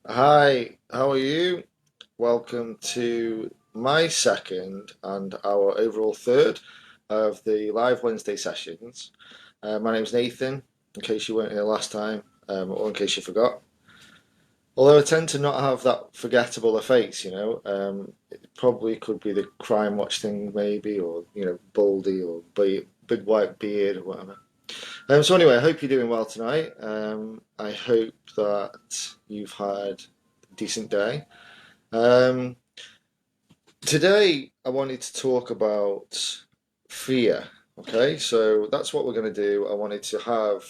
Hi, how are you? Welcome to my second and our overall third of the live Wednesday sessions. My name's Nathan, in case you weren't here last time, or in case you forgot. Although I tend to not have that forgettable a face, it probably could be the crime watch thing, maybe, or baldy or big white beard or whatever. So anyway, I hope you're doing well tonight. I hope that you've had a decent day. Um, Today, I wanted to talk about fear. Okay, so that's what we're going to do. I wanted to have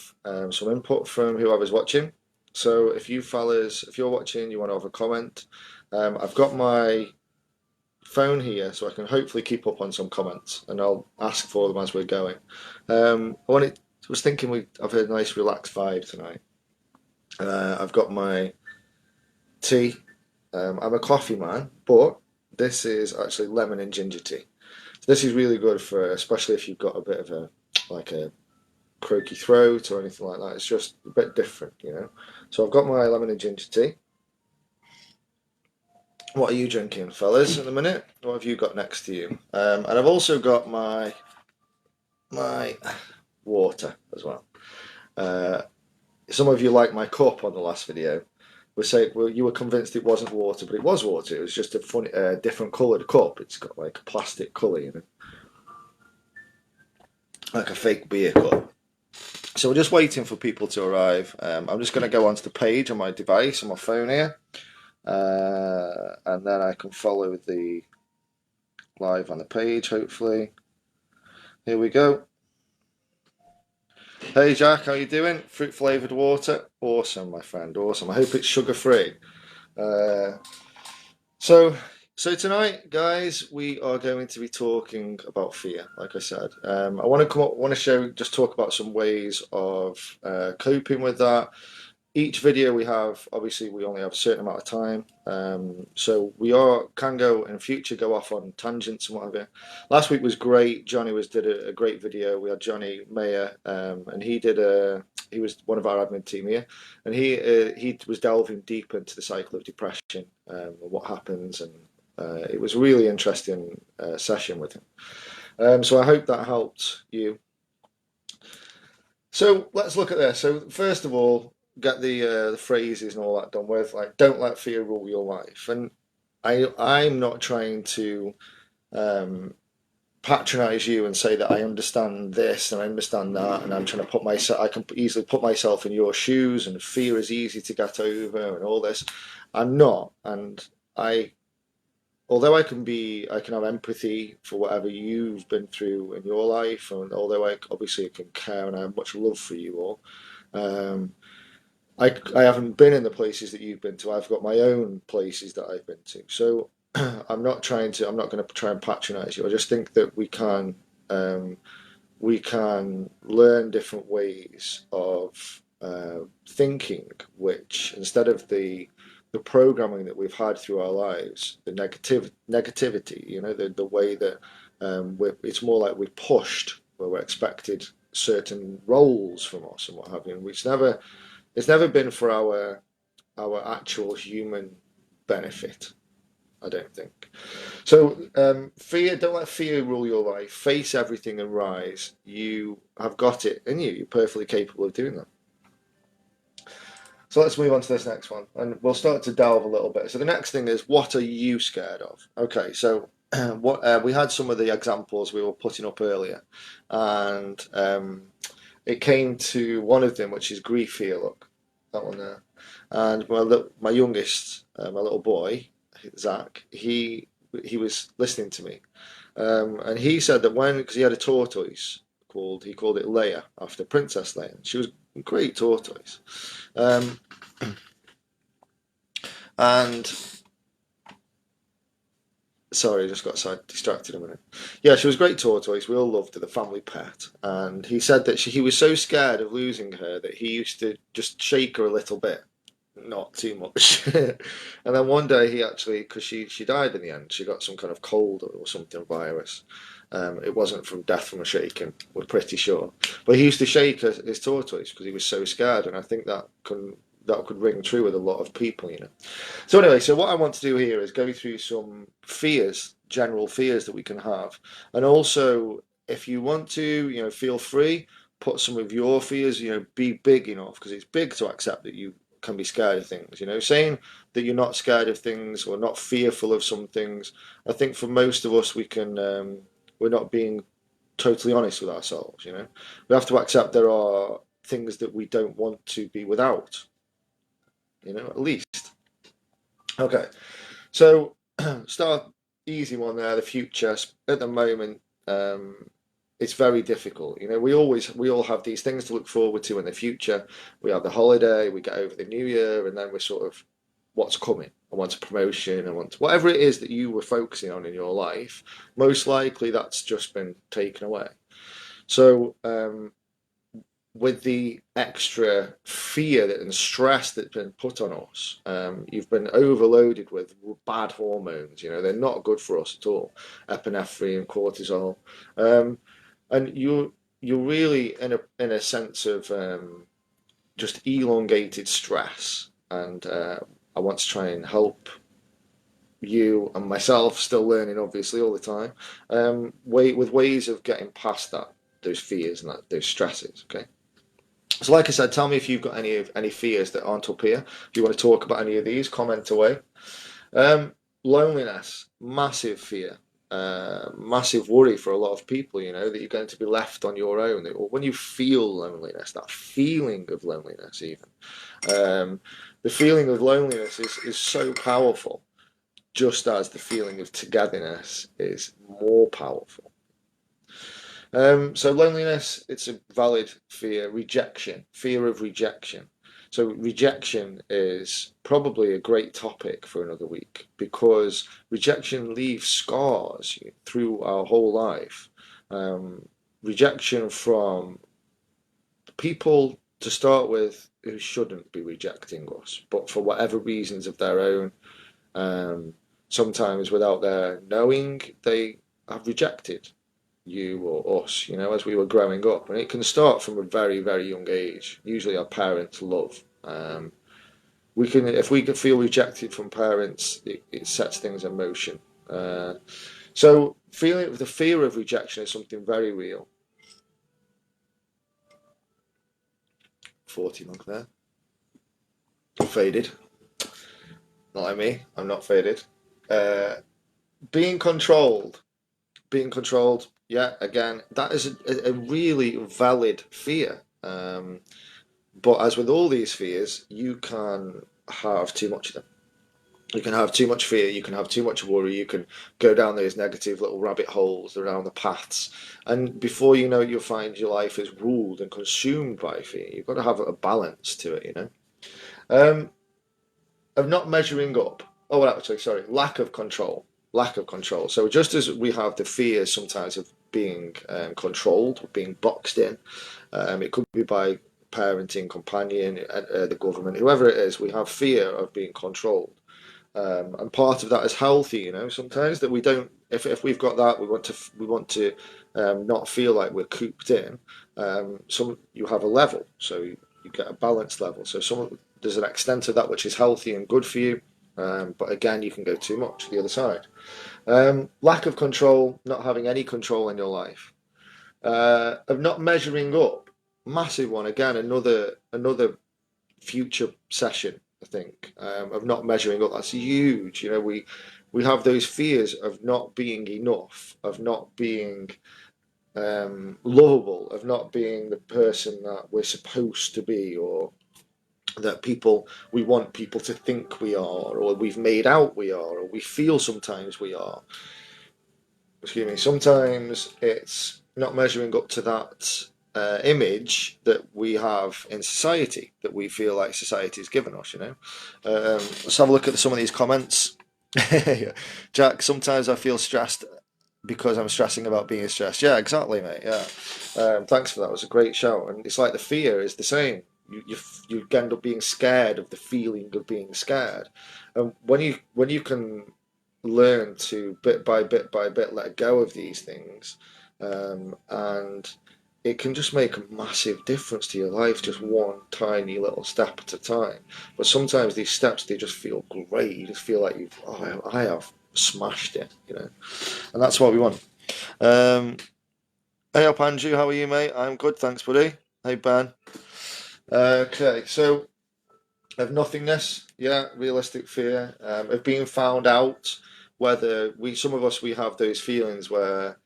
some input from whoever's watching. So if you fellas, if you're watching, you want to have a comment, I've got my phone here so I can hopefully keep up on some comments and I'll ask for them as we're going. I was thinking I've had a nice relaxed vibe tonight. I've got my tea. I'm a coffee man, but this is actually lemon and ginger tea. So this is really good for, especially if you've got a bit of a croaky throat or anything like that. It's just a bit different. So I've got my lemon and ginger tea. What are you drinking, fellas, at the minute? What have you got next to you? And I've also got my water as well. Uh, some of you liked my cup on the last video. Were saying, well, you were convinced it wasn't water, but it was water. It was just a funny, different coloured cup. It's got like a plastic colour, like a fake beer cup. So we're just waiting for people to arrive. I'm just going to go onto the page on my device on my phone here, and then I can follow the live on the page. Hopefully, here we go. Hey Jack, how you doing? Fruit flavored water, awesome, my friend, awesome. I hope it's sugar free. Uh, so, so tonight, guys, we are going to be talking about fear. Like I said, I want to just talk about some ways of coping with that. Each video we have, obviously, we only have a certain amount of time, so can go in future go off on tangents and what have you. Last week was great. Johnny did a great video. We had Johnny Maher, and he was one of our admin team here, and he was delving deep into the cycle of depression, and what happens, and it was a really interesting session with him. So I hope that helped you. So let's look at this. So first of all, get the phrases and all that done with. Like, don't let fear rule your life. And I'm not trying to um, patronize you and say that I understand this and I understand that, and I'm trying to put myself. I can easily put myself in your shoes, and fear is easy to get over, and all this. I'm not, and I although I can have empathy for whatever you've been through in your life, and although I can care and I have much love for you all, um, I haven't been in the places that you've been to. I've got my own places that I've been to. So I'm not going to try and patronize you. I just think that um, we can learn different ways of thinking, which instead of the programming that we've had through our lives, the negativity, the way that it's more like we're pushed, where we're expected certain roles from us and what have you, which it's never been for our actual human benefit. I don't think. So, don't let fear rule your life. Face everything and rise. You have got it in you. You're perfectly capable of doing that. So let's move on to this next one, and we'll start to delve a little bit. So the next thing is, what are you scared of? Okay, so what we had some of the examples we were putting up earlier, and it came to one of them, which is grief here. Look, that one there, and my youngest, my little boy, Zach, he was listening to me, and he said that because he had a tortoise he called it Leia after Princess Leia. She was a great tortoise. Um, and sorry, I just got distracted a minute. Yeah, she was a great tortoise. We all loved her, the family pet. And he said that he was so scared of losing her that he used to just shake her a little bit, not too much. And then one day because she died in the end, she got some kind of cold or something virus. It wasn't from death from a shaking, we're pretty sure. But he used to shake his tortoise because he was so scared, and I think that can that could ring true with a lot of people, you know. So anyway, so what I want to do here is go through some fears, general fears that we can have, and also if you want to, you know, feel free, put some of your fears, you know, be big enough because it's big to accept that you can be scared of things. You know, saying that you're not scared of things or not fearful of some things, I think for most of us we can, we're not being totally honest with ourselves. You know, we have to accept there are things that we don't want to be without. You know, at least. Okay, so start easy one there. The future at the moment, it's very difficult. You know, we all have these things to look forward to in the future. We have the holiday, we get over the new year, and then we're sort of what's coming. I want a promotion. I want whatever it is that you were focusing on in your life. Most likely, that's just been taken away. So with the extra fear and stress that's been put on us, you've been overloaded with bad hormones. You know, they're not good for us at all. Epinephrine and cortisol, and you're really in a sense of just elongated stress. And I want to try and help you and myself, still learning obviously all the time, with ways of getting past that, those fears and those stresses. Okay. So, like I said, tell me if you've got any fears that aren't up here. If you want to talk about any of these, comment away. Um, Loneliness, massive fear, massive worry for a lot of people. You know that you're going to be left on your own, or when you feel loneliness, that feeling of loneliness, even the feeling of loneliness is so powerful, just as the feeling of togetherness is more powerful. So loneliness, it's a valid fear. Rejection, fear of rejection. So rejection is probably a great topic for another week because rejection leaves scars through our whole life. Rejection from people to start with who shouldn't be rejecting us, but for whatever reasons of their own, sometimes without their knowing, they have rejected you or us, you know, as we were growing up. And it can start from a very, very young age. Usually our parents' love. We can, if we can feel rejected from parents, it sets things in motion. So feeling the fear of rejection is something very real. 40 mug there. Faded. Not like me. I'm not faded. Uh, being controlled. Being controlled. Yeah, again, that is a really valid fear. But as with all these fears, you can have too much of them. You can have too much fear, you can have too much worry, you can go down those negative little rabbit holes around the paths. And before you know it, you'll find your life is ruled and consumed by fear. You've got to have a balance to it, you know. Um, of not measuring up. Oh, well, actually, sorry, lack of control. Lack of control. So just as we have the fears sometimes of being controlled, being boxed in, it could be by parenting, companion, the government, whoever it is, we have fear of being controlled. And part of that is healthy, you know. Sometimes that we don't. If we've got that, we want to not feel like we're cooped in. Some you have a level, so you get a balanced level. So there's an extent of that which is healthy and good for you. But again, you can go too much to the other side. Lack of control, not having any control in your life, of not measuring up. Massive one. Again, another future session, I think, of not measuring up. That's huge. You know, we have those fears of not being enough, of not being lovable, of not being the person that we're supposed to be, or that we want people to think we are, or we've made out we are, or we feel sometimes we are. Excuse me. Sometimes it's not measuring up to that image that we have in society, that we feel like society has given us, you know. Let's have a look at some of these comments. Jack, sometimes I feel stressed because I'm stressing about being stressed. Yeah, exactly, mate. Yeah. Thanks for that. It was a great show. And it's like the fear is the same. You end up being scared of the feeling of being scared. And when you can learn to bit by bit by bit let go of these things, and it can just make a massive difference to your life, just one tiny little step at a time. But sometimes these steps, they just feel great. You just feel like I have smashed it, and that's what we want. Um, hey up, Andrew, how are you, mate? I'm good, thanks, buddy. Hey, Ben. Okay, so of nothingness, yeah, realistic fear, of being found out. Whether some of us, we have those feelings where,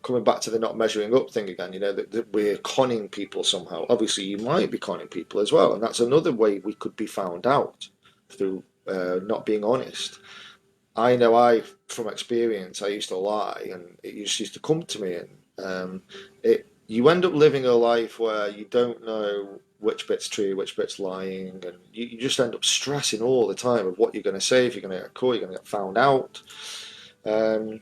coming back to the not measuring up thing again, that we're conning people somehow. Obviously, you might be conning people as well, and that's another way we could be found out through not being honest. I know from experience, I used to lie, and it used to come to me, and you end up living a life where you don't know which bit's true, which bit's lying, and you just end up stressing all the time of what you're going to say, if you're going to get caught, you're going to get found out, um,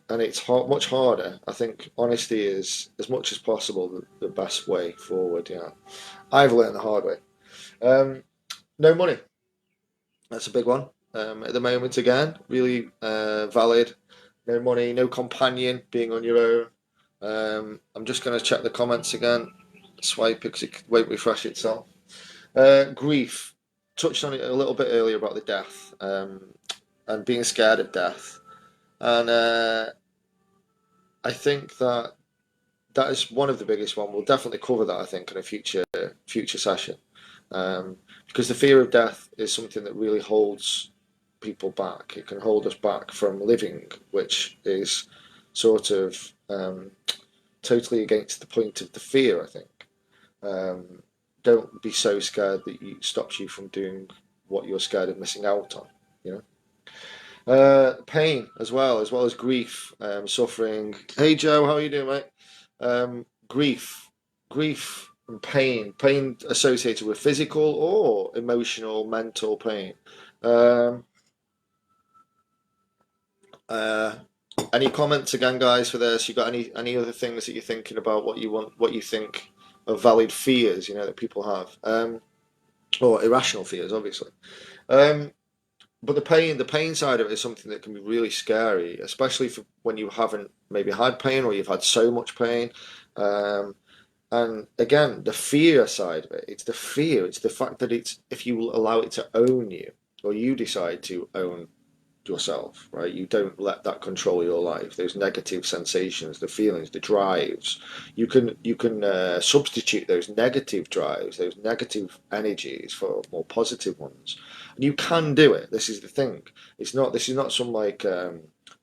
and it's much harder. I think honesty is, as much as possible, the best way forward. Yeah, I've learned the hard way. Um, no money. That's a big one. At the moment, again, really valid. No money, no companion, being on your own. I'm just going to check the comments again. Swipe because it won't refresh itself. Grief. Touched on it a little bit earlier about the death, and being scared of death. And I think that is one of the biggest one. We'll definitely cover that, I think, in a future session, because the fear of death is something that really holds people back. It can hold us back from living, which is sort of totally against the point of the fear, I think. Um, don't be so scared that it stops you from doing what you're scared of missing out on. You know. Pain as well as grief, suffering. Hey Joe, how are you doing, mate? Grief and pain associated with physical or emotional, mental pain. Um, uh, any comments again, guys, for this? You got any other things that you're thinking about? What you want? What you think are valid fears? That people have, or irrational fears, obviously. Um, But the pain side of it is something that can be really scary, especially for when you haven't maybe had pain or you've had so much pain. Um, and again, the fear side of it, it's the fear, it's the fact that it's if you allow it to own you, or you decide to own yourself, right? You don't let that control your life. Those negative sensations, the feelings, the drives. You can substitute those negative drives, those negative energies for more positive ones, and you can do it. This is the thing. It's not. This is not some like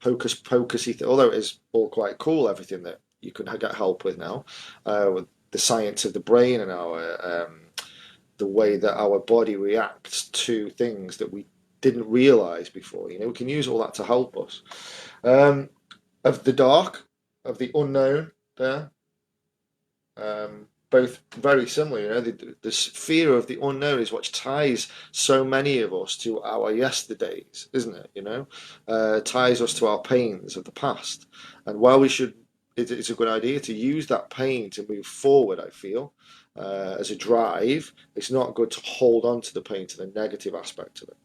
hocus pocusy thing. Although it is all quite cool, everything that you can get help with now, with the science of the brain and our the way that our body reacts to things that we didn't realize before. We can use all that to help us. Um, of the dark, of the unknown, there, both very similar. This fear of the unknown is what ties so many of us to our yesterdays, isn't it? Ties us to our pains of the past. And while it's a good idea to use that pain to move forward. I feel. As a drive, it's not good to hold on to the pain, to the negative aspect of it.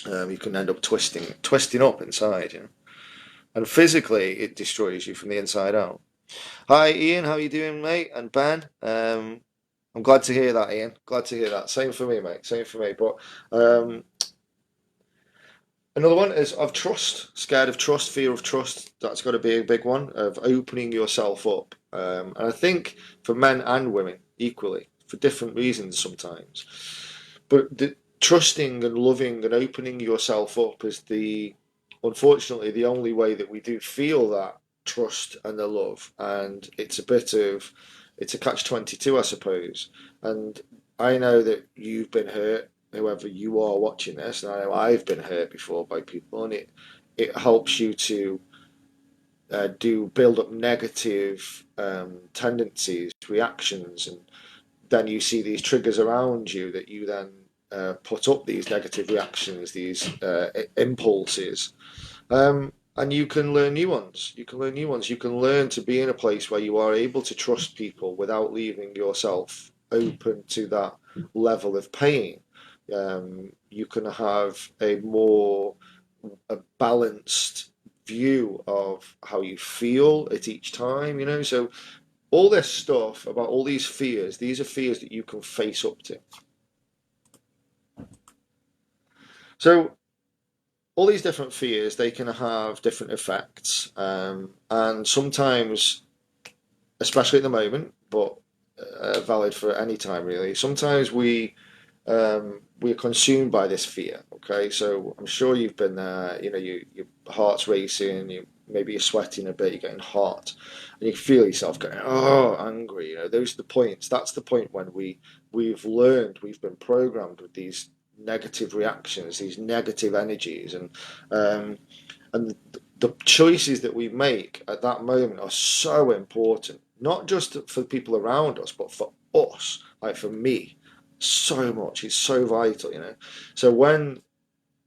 You can end up twisting up inside, and physically it destroys you from the inside out. Hi, Ian, how you doing, mate? And Ben, I'm glad to hear that, Ian. Glad to hear that. Same for me, mate. Same for me. But another one is of trust, scared of trust, fear of trust. That's got to be a big one of opening yourself up. And I think for men and women equally, for different reasons sometimes. But trusting and loving and opening yourself up is unfortunately, the only way that we do feel that trust and the love. And it's a catch-22, I suppose. And I know that you've been hurt, whoever you are watching this, and I know I've been hurt before by people, and it helps you to build up negative tendencies, reactions, and then you see these triggers around you that you then put up these negative reactions, these impulses, and you can learn new ones. You can learn new ones. You can learn to be in a place where you are able to trust people without leaving yourself open to that level of pain. You can have a balanced view of how you feel at each time. So all this stuff about all these fears, these are fears that you can face up to. So all these different fears, they can have different effects, and sometimes, especially at the moment, but valid for any time really. Sometimes we're consumed by this fear. Okay, so I'm sure you've been there. You know, your heart's racing. Maybe you're sweating a bit. You're getting hot, and you feel yourself getting angry. You know, those are the points. That's the point when we've learned, we've been programmed with these negative reactions, these negative energies, um, and the choices that we make at that moment are so important, not just for the people around us, but for us, like for me, so much. It's so vital, you know. So when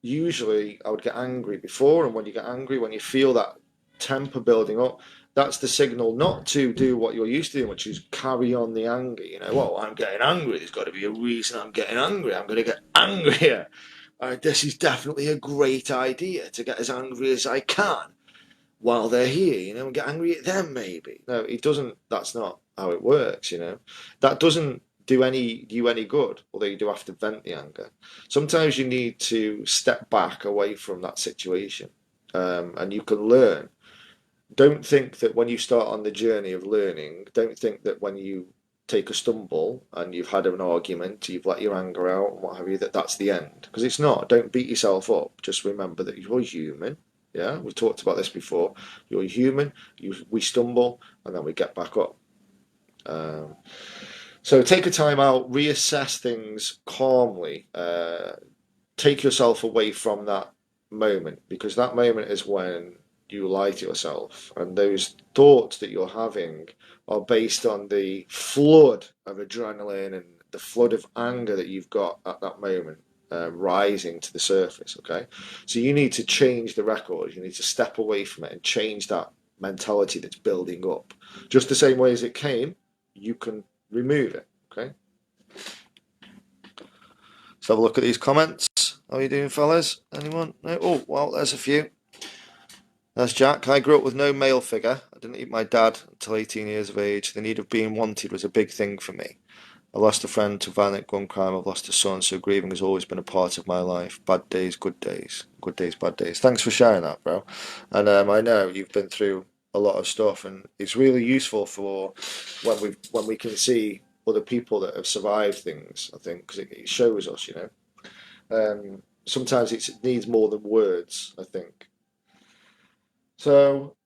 usually I would get angry before, and when you get angry, when you feel that temper building up, that's the signal not to do what you're used to doing, which is carry on the anger. You know, well, I'm getting angry. There's got to be a reason I'm getting angry. I'm going to get angrier. This is definitely a great idea to get as angry as I can while they're here, you know, and get angry at them maybe. No, it doesn't, that's not how it works, you know. That doesn't do you any good, although you do have to vent the anger. Sometimes you need to step back away from that situation, and you can learn. Don't think that when you start on the journey of learning, don't think that when you take a stumble and you've had an argument, you've let your anger out and what have you, that that's the end. Because it's not. Don't beat yourself up. Just remember that you're human. Yeah, we talked about this before. You're human. We stumble and then we get back up. Um, so take a time out, reassess things calmly. Take yourself away from that moment, because that moment is when you lie to yourself, and those thoughts that you're having are based on the flood of adrenaline and the flood of anger that you've got at that moment, rising to the surface. Okay, so you need to change the record. You need to step away from it and change that mentality that's building up. Just the same way as it came, you can remove it. Okay, let's have a look at these comments. How are you doing, fellas? Anyone? No? Oh, well, there's a few. There's Jack. I grew up with no male figure. I didn't eat my dad until 18 years of age. The need of being wanted was a big thing for me. I lost a friend to violent gun crime. I've lost a son, so grieving has always been a part of my life. Bad days, good days. Good days, bad days. Thanks for sharing that, bro. And I know you've been through a lot of stuff, and it's really useful for when we can see other people that have survived things. I think because it shows us, you know. Sometimes it needs more than words, I think. So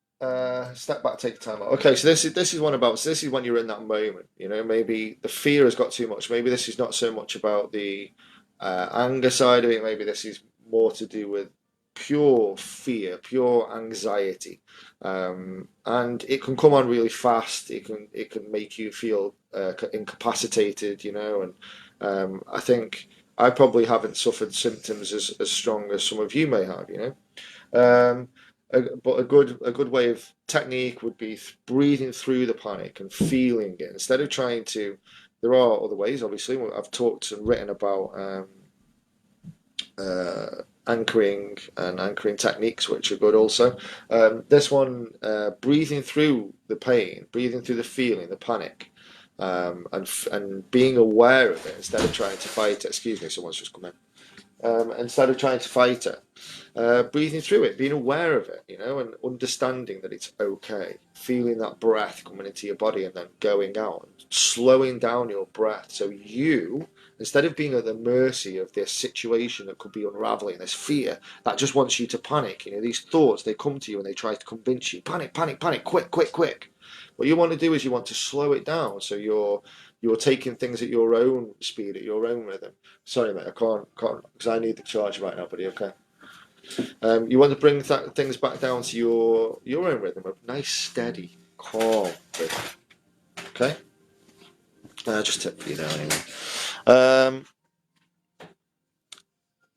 step back, take time out. Okay, so this is one about. So this is when you're in that moment. You know, maybe the fear has got too much. Maybe this is not so much about the anger side of it. Maybe this is more to do with pure fear, pure anxiety, and it can come on really fast. It can make you feel incapacitated. You know, and I think I probably haven't suffered symptoms as strong as some of you may have. You know. But a good way of technique would be breathing through the panic and feeling it instead of trying to. There are other ways, obviously. I've talked and written about anchoring and anchoring techniques, which are good also. This one, breathing through the pain, breathing through the feeling, the panic, and being aware of it instead of trying to fight it. Excuse me, someone's just come in. Instead of trying to fight it, breathing through it, being aware of it, you know, and understanding that it's okay, feeling that breath coming into your body and then going out, slowing down your breath. So you, instead of being at the mercy of this situation that could be unraveling, this fear that just wants you to panic, you know, these thoughts, they come to you and they try to convince you, panic, panic, panic, quick, quick, quick. What you want to do is you want to slow it down, so you're taking things at your own speed, at your own rhythm. Sorry, mate, I can't, because I need the charge right now, buddy. Okay. You want to bring things back down to your own rhythm, a nice, steady, calm rhythm. Okay. Just tip for you now, anyway.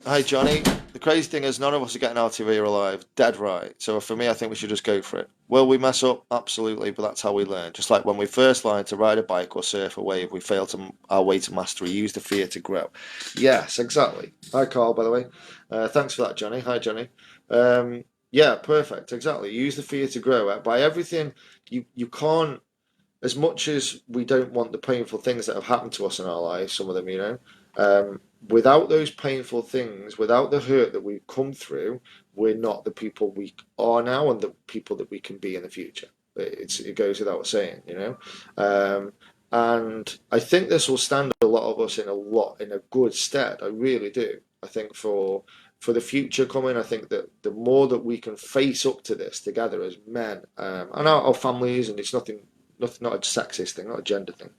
Hi, Johnny. The crazy thing is, none of us are getting out of here alive. Dead right. So for me, I think we should just go for it. Will we mess up? Absolutely, but that's how we learn. Just like when we first learned to ride a bike or surf a wave, we fail our way to mastery. Use the fear to grow. Yes, exactly. Hi, Carl, by the way. Thanks for that, Johnny. Hi, Johnny. Yeah, perfect. Exactly. Use the fear to grow. By everything, you can't as much as we don't want the painful things that have happened to us in our lives, some of them, without those painful things, without the hurt that we've come through, we're not the people we are now and the people that we can be in the future. It goes without saying. Um, and I think this will stand a lot of us in a good stead. I really do. I think for the future coming, I think that the more that we can face up to this together as men, and our families, and it's not a sexist thing, not a gender thing,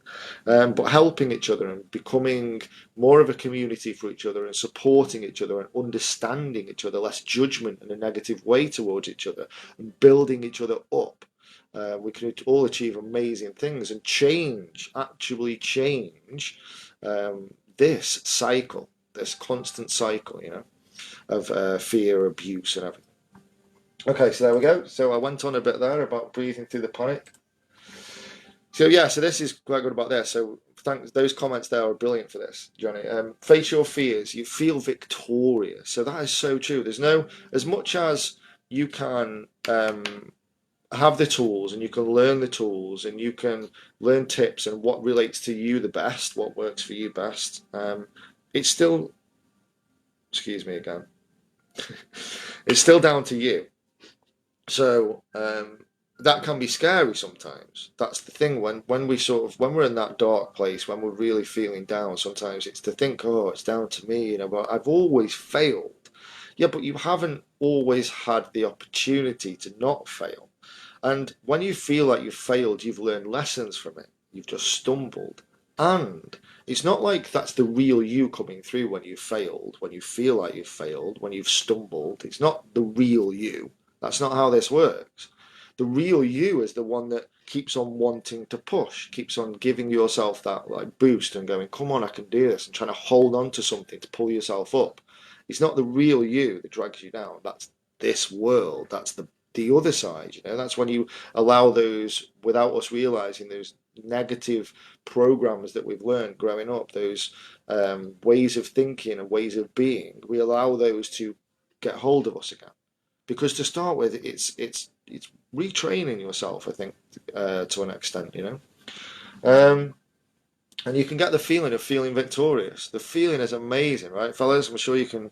but helping each other and becoming more of a community for each other and supporting each other and understanding each other, less judgment in a negative way towards each other, and building each other up. We can all achieve amazing things and actually change this cycle, this constant cycle, of fear, abuse, and everything. Okay, so there we go. So I went on a bit there about breathing through the panic. So yeah, so this is quite good about this. So thanks, those comments there are brilliant for this, Johnny. Face your fears. You feel victorious. So that is so true. There's no, as much as you can have the tools and you can learn the tools and you can learn tips and what relates to you the best, what works for you best. It's still, excuse me again, it's still down to you. So that can be scary sometimes. That's the thing when we're in that dark place, when we're really feeling down, sometimes it's to think, oh, it's down to me, but I've always failed. Yeah, but you haven't always had the opportunity to not fail. And when you feel like you've failed, you've learned lessons from it. You've just stumbled. And it's not like that's the real you coming through when you've failed, when you feel like you've failed, when you've stumbled. It's not the real you. That's not how this works. The real you is the one that keeps on wanting to push, keeps on giving yourself that like boost and going, come on, I can do this, and trying to hold on to something to pull yourself up. It's not the real you that drags you down. That's this world. That's the other side. That's when you allow those, without us realizing, those negative programs that we've learned growing up, those ways of thinking and ways of being, we allow those to get hold of us again. Because to start with, it's retraining yourself, I think, to an extent. Um, and you can get the feeling of feeling victorious. The feeling is amazing, right, fellas? I'm sure you can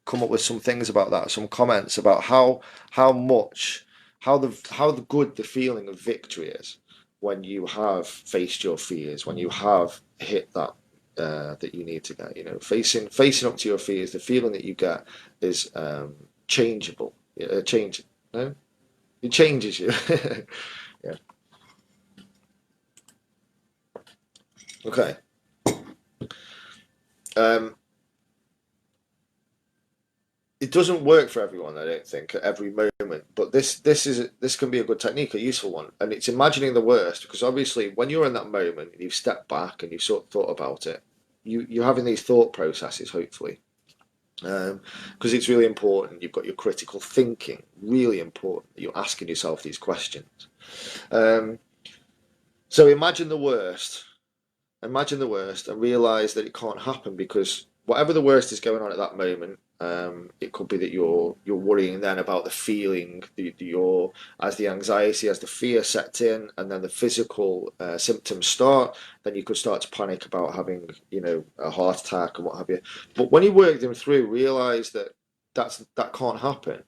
come up with some things about that, some comments about how much how the good the feeling of victory is when you have faced your fears, when you have hit that that you need to get. Facing up to your fears, the feeling that you get is changeable. Change. No, it changes you. Yeah. Okay. Um, it doesn't work for everyone, I don't think, at every moment. But this can be a good technique, a useful one, and it's imagining the worst. Because obviously, when you're in that moment and you've stepped back and you've sort of thought about it, you're having these thought processes, hopefully, because it's really important. You've got your critical thinking, really important. You're asking yourself these questions. Um, so imagine the worst, and realize that it can't happen because whatever the worst is going on at that moment, it could be that you're worrying then about the feeling, as the anxiety, as the fear sets in, and then the physical symptoms start. Then you could start to panic about having, a heart attack and what have you. But when you work them through, realize that that can't happen.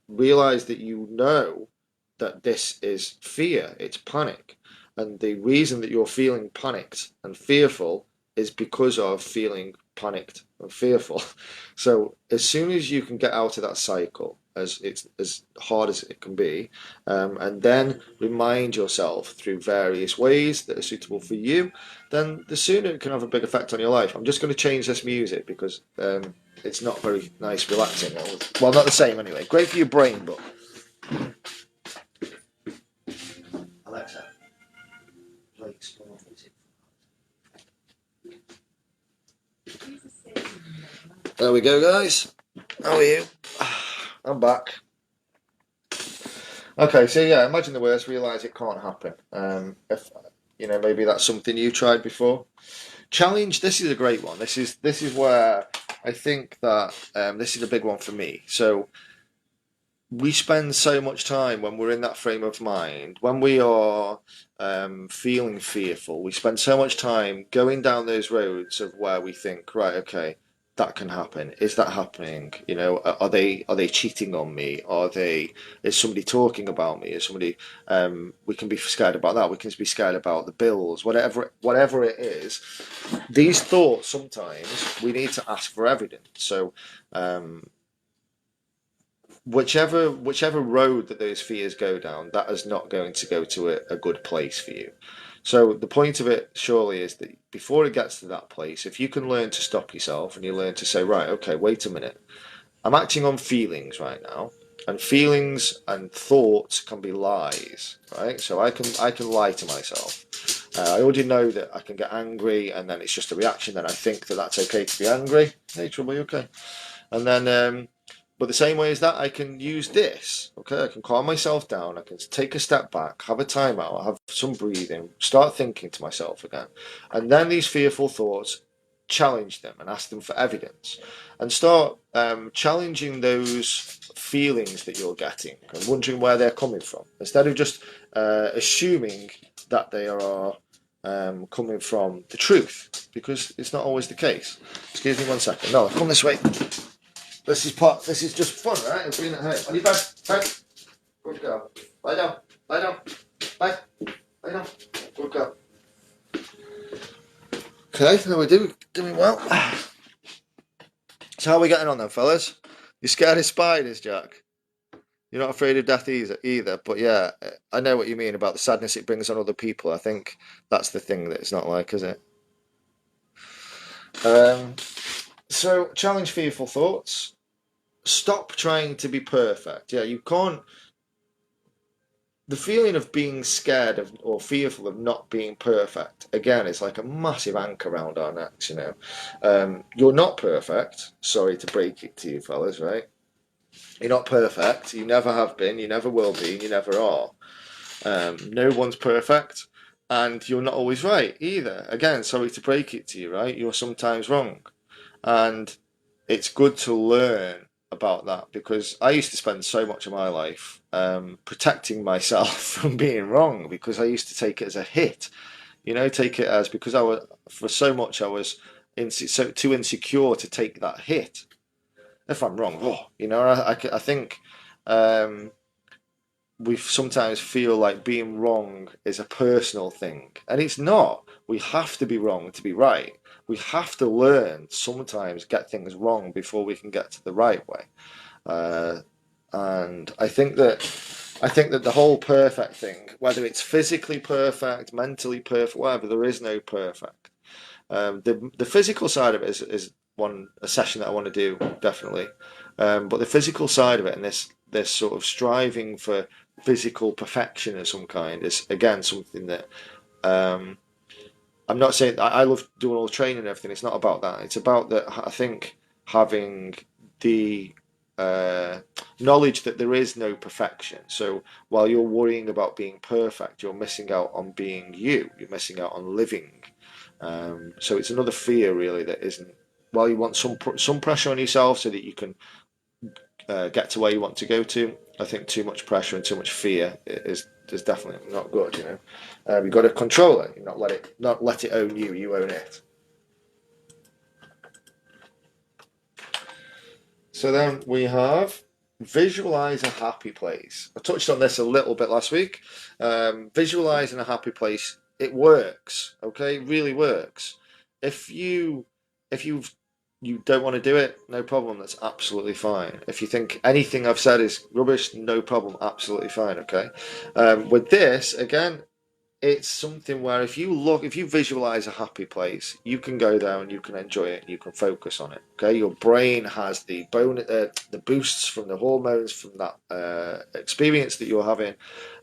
Realize that that this is fear, it's panic. And the reason that you're feeling panicked and fearful is because of feeling panicked and fearful. So as soon as you can get out of that cycle, as hard as it can be, and then remind yourself through various ways that are suitable for you, then the sooner it can have a big effect on your life. I'm just going to change this music because it's not very nice, relaxing. Well, not the same anyway. Great for your brain, but Alexa, play sport music. There we go, guys. How are you? I'm back. Okay, so yeah, imagine the worst, realize it can't happen. If maybe that's something you tried before. Challenge. This is a great one. This is where I think that this is a big one for me. So we spend so much time when we're in that frame of mind, when we are feeling fearful, we spend so much time going down those roads of where we think, right, okay, that can happen. Is that happening? You know, are they cheating on me? Is somebody talking about me? Is somebody we can be scared about that. We can be scared about the bills, whatever it is. These thoughts sometimes we need to ask for evidence. So um, whichever road that those fears go down, that is not going to go to a good place for you. So the point of it surely is that before it gets to that place, if you can learn to stop yourself and you learn to say, right, okay, wait a minute, I'm acting on feelings right now, and feelings and thoughts can be lies, right? So I can lie to myself. I already know that I can get angry, and then it's just a reaction. Then I think that that's okay to be angry. Hey, trouble, you okay? And then, but the same way as that, I can use this. Okay, I can calm myself down. I can take a step back, have a timeout, have some breathing, start thinking to myself again, and then these fearful thoughts, challenge them and ask them for evidence, and start challenging those feelings that you're getting and wondering where they're coming from, instead of just assuming that they are coming from the truth, because it's not always the case. Excuse me one second. No, come this way. This is just fun, right? And being at home. On your bed. Bed. Good girl. Lie down. Lie down. Lie. Lie down. Good girl. Okay, there we do. Doing well. So how are we getting on then, fellas? You scared of spiders, Jack? You're not afraid of death either. But yeah, I know what you mean about the sadness it brings on other people. I think that's the thing that it's not like, is it? Um, so challenge fearful thoughts. Stop trying to be perfect. Yeah, you can't. The feeling of being scared of or fearful of not being perfect again is like a massive anchor around our necks. You're not perfect. Sorry to break it to you, fellas. Right? You're not perfect. You never have been. You never will be. And you never are. No one's perfect, and you're not always right either. Again, sorry to break it to you. Right? You're sometimes wrong, and it's good to learn about that, because I used to spend so much of my life protecting myself from being wrong, because I used to take it as a hit, take it as, because I was, for so much I was so too insecure to take that hit. If I'm wrong, I think um, we sometimes feel like being wrong is a personal thing, and it's not. We have to be wrong to be right. We have to learn sometimes get things wrong before we can get to the right way. Uh, and I think that the whole perfect thing, whether it's physically perfect, mentally perfect, whatever, there is no perfect. The physical side of it is a session that I want to do, definitely. But the physical side of it, and this sort of striving for physical perfection of some kind, is again something that um, I'm not saying I love doing all the training and everything. It's not about that. It's about that. I think having the uh, knowledge that there is no perfection. So while you're worrying about being perfect, you're missing out on being you. You're missing out on living. So it's another fear really that isn't. While you want some pressure on yourself so that you can get to where you want to go to, I think too much pressure and too much fear is definitely not good. You've got to control it. You not let it own you. You own it. So then we have visualize a happy place. I touched on this a little bit last week. Visualizing a happy place, it works. Okay, it really works. If you if you don't want to do it, no problem. That's absolutely fine. If you think anything I've said is rubbish, no problem. Absolutely fine. Okay. With this again, it's something where if you visualize a happy place, you can go there and you can enjoy it. You can focus on it. Okay, your brain has the boosts from the hormones from that experience that you're having,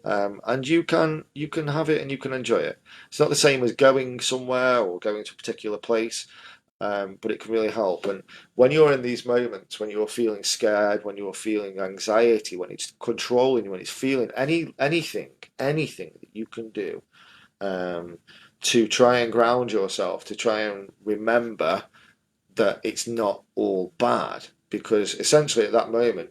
and you can have it and you can enjoy it. It's not the same as going somewhere or going to a particular place. But it can really help. And when you're in these moments, when you're feeling scared, when you're feeling anxiety, when it's controlling you, when it's feeling anything that you can do um, to try and ground yourself, to try and remember that it's not all bad. Because essentially at that moment,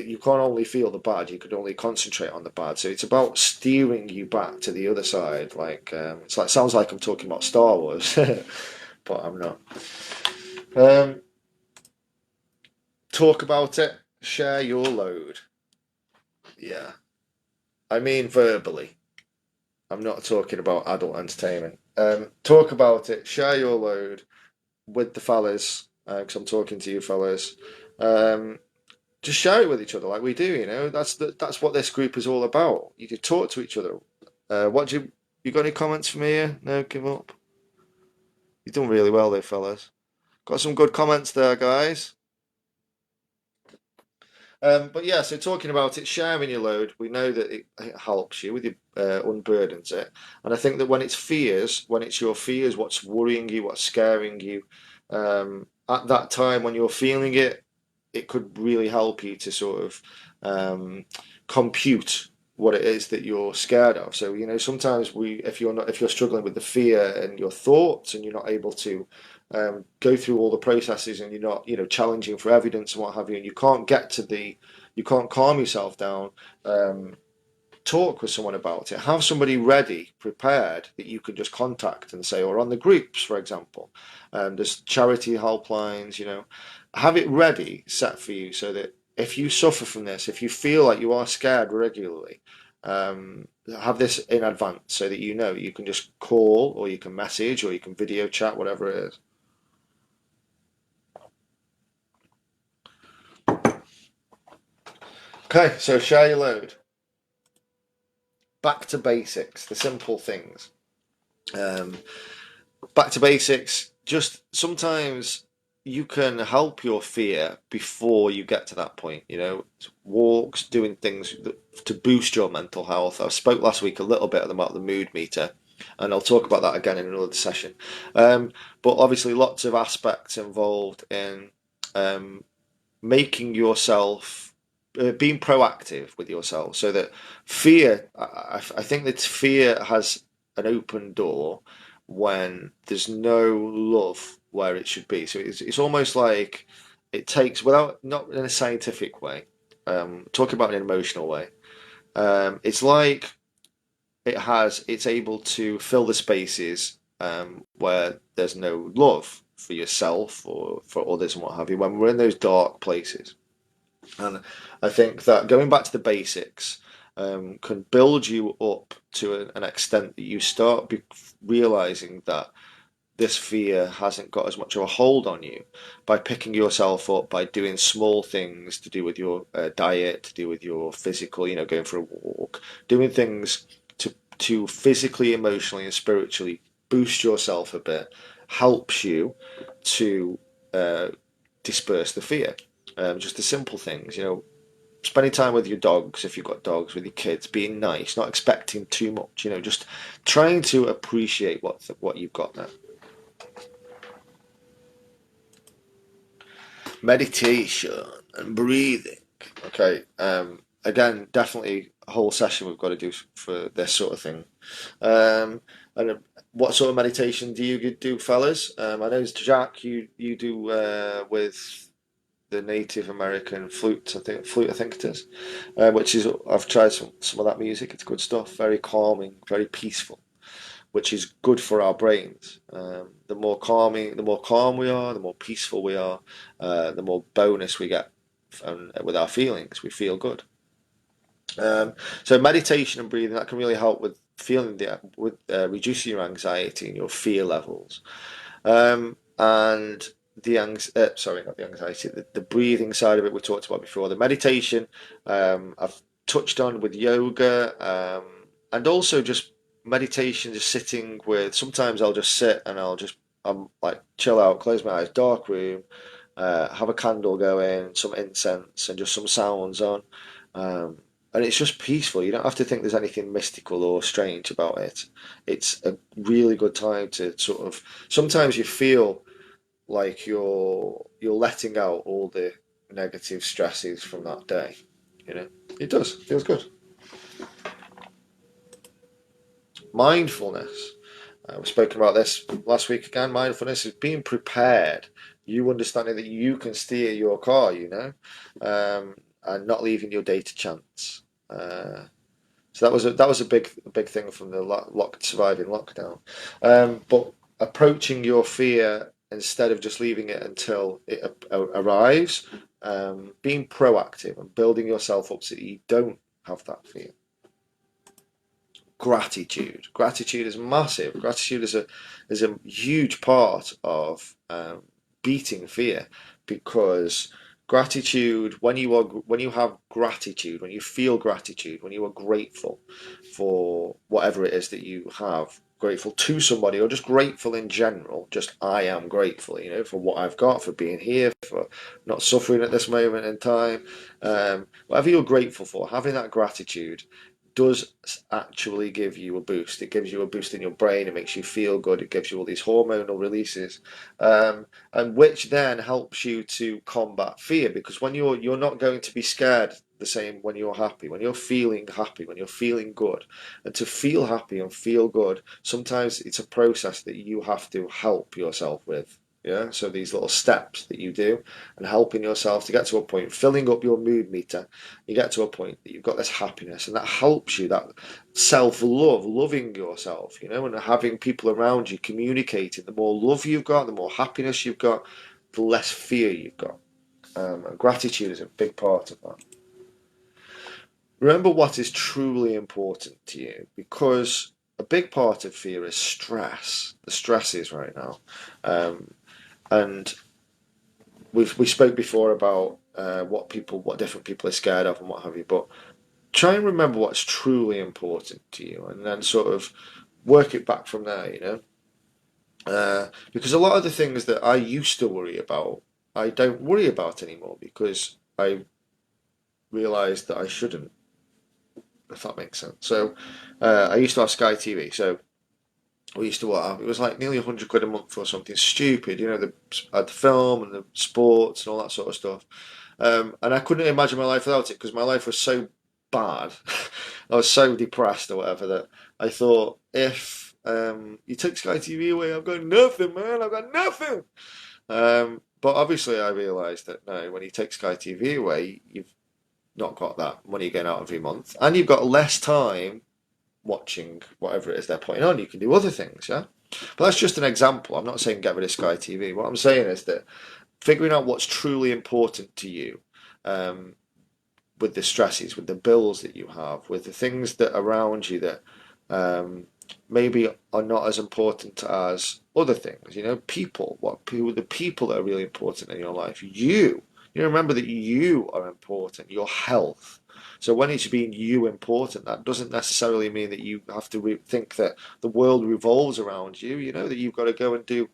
you can't only feel the bad, you could only concentrate on the bad. So it's about steering you back to the other side. Like sounds like I'm talking about Star Wars, but I'm not. Um, Talk about it. Share your load. Yeah, I mean verbally. I'm not talking about adult entertainment. Talk about it. Share your load with the fellas, because I'm talking to you fellas. Um, just share it with each other like we do. That's what this group is all about. You can talk to each other. What do you got any comments for me here? No, give up. You've done really well there, fellas. Got some good comments there, guys. But yeah, so talking about it, sharing your load, we know that it helps you with your unburdens it, and I think that when it's your fears, what's worrying you, what's scaring you, at that time when you're feeling it, it could really help you to sort of compute what it is that you're scared of. So sometimes if you're struggling with the fear and your thoughts, and you're not able to go through all the processes, and you're not challenging for evidence and what have you, and you can't calm yourself down. Talk with someone about it. Have somebody ready, prepared, that you can just contact and say, or on the groups, for example. There's charity helplines. Have it ready, set for you, so that if you suffer from this, if you feel like you are scared regularly, have this in advance, so that you can just call, or you can message, or you can video chat, whatever it is. Okay, so share your load. Back to basics, the simple things. Um, Back to basics. Just sometimes you can help your fear before you get to that point. Walks, doing things to boost your mental health. I spoke last week a little bit about the mood meter, and I'll talk about that again in another session. But obviously, lots of aspects involved in making yourself being proactive with yourself, so that fear, I think that fear has an open door when there's no love where it should be. So it's almost like it takes, without, not in a scientific way, talking about an emotional way. It's like it's able to fill the spaces where there's no love for yourself or for others and what have you, when we're in those dark places. And I think that going back to the basics can build you up to an extent that you start realizing that this fear hasn't got as much of a hold on you, by picking yourself up, by doing small things to do with your diet, to do with your physical, going for a walk, doing things to physically, emotionally, and spiritually boost yourself a bit, helps you to disperse the fear. Just the simple things, spending time with your dogs, if you've got dogs, with your kids, being nice, not expecting too much, just trying to appreciate what you've got there. Meditation and breathing. Okay. Again, definitely a whole session we've got to do for this sort of thing. And what sort of meditation do you do, fellas? I know, Jack, you do with the Native American flute. I think it is, which is, I've tried some of that music. It's good stuff. Very calming, very peaceful, which is good for our brains. The more calm we are, the more peaceful we are, the more bonus we get with our feelings. We feel good. So meditation and breathing, that can really help with reducing your anxiety and your fear levels. And sorry, not the anxiety, the breathing side of it we talked about before. The meditation, I've touched on with yoga, and also just meditation, just sitting with. Sometimes I'll just sit and I'm like chill out, close my eyes, dark room, have a candle going, some incense, and just some sounds on. And it's just peaceful. You don't have to think there's anything mystical or strange about it. It's a really good time to sort of. Sometimes you feel like you're letting out all the negative stresses from that day. It does. Feels good. Mindfulness. We've spoken about this last week again. Mindfulness is being prepared. You understanding that you can steer your car. and not leaving your day to chance. So that was a big thing from the surviving lockdown. But approaching your fear instead of just leaving it until it arrives, being proactive and building yourself up so that you don't have that fear. Gratitude is massive. Gratitude is a huge part of beating fear, because gratitude, when you have gratitude, when you feel gratitude, when you are grateful for whatever it is that you have, grateful to somebody or just grateful in general, just I am grateful, for what I've got, for being here, for not suffering at this moment in time, whatever you're grateful for, having that gratitude does actually give you a boost. It gives you a boost in your brain. It makes you feel good. It gives you all these hormonal releases, and which then helps you to combat fear. Because when you're not going to be scared the same when you're happy, when you're feeling good, and to feel happy and feel good, sometimes it's a process that you have to help yourself with. Yeah, so these little steps that you do and helping yourself to get to a point, filling up your mood meter, you get to a point that you've got this happiness, and that helps you, that self-love, loving yourself, and having people around you communicating. The more love you've got, the more happiness you've got, the less fear you've got. And gratitude is a big part of that. Remember what is truly important to you, because a big part of fear is stress. The stresses right now. And we spoke before about what different people are scared of and what have you, but try and remember what's truly important to you, and then sort of work it back from there. Because a lot of the things that I used to worry about, I don't worry about anymore, because I realised that I shouldn't, if that makes sense. So I used to have Sky TV, so we used to have, it was like nearly £100 a month or something stupid, the film and the sports and all that sort of stuff. And I couldn't imagine my life without it, because my life was so bad. I was so depressed or whatever, that I thought, if you take Sky TV away, I've got nothing, man. I've got nothing. But obviously, I realised that no, when you take Sky TV away, you've not got that money going out every month, and you've got less time watching whatever it is they're putting on. You can do other things, yeah. But that's just an example. I'm not saying get rid of Sky TV. What I'm saying is that figuring out what's truly important to you, with the stresses, with the bills that you have, with the things that are around you that maybe are not as important as other things. The people that are really important in your life. You remember that you are important. Your health. So when it's being you important, that doesn't necessarily mean that you have to think that the world revolves around you. That you've got to go and do.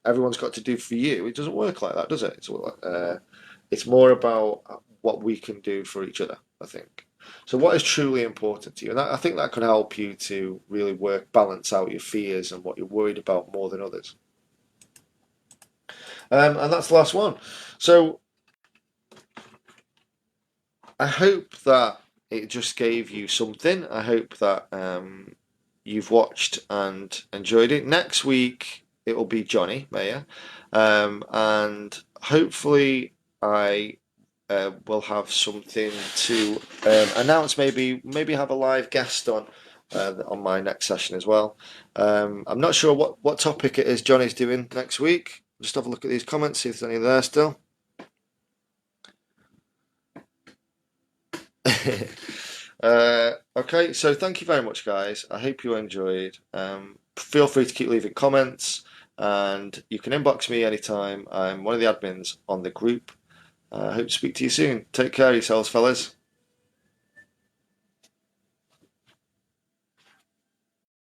Everyone's got to do for you. It doesn't work like that, does it? It's more about what we can do for each other, I think. So what is truly important to you? And I think that can help you to really balance out your fears and what you're worried about more than others. And that's the last one. So I hope that it just gave you something. I hope that you've watched and enjoyed it. Next week it will be Johnny Maher, and hopefully I will have something to announce. Maybe have a live guest on my next session as well. I'm not sure what topic it is Johnny's doing next week. Just have a look at these comments, see if there's any there still. Okay, so thank you very much, guys. I hope you enjoyed. Feel free to keep leaving comments, and you can inbox me anytime. I'm one of the admins on the group. I hope to speak to you soon. Take care of yourselves, fellas.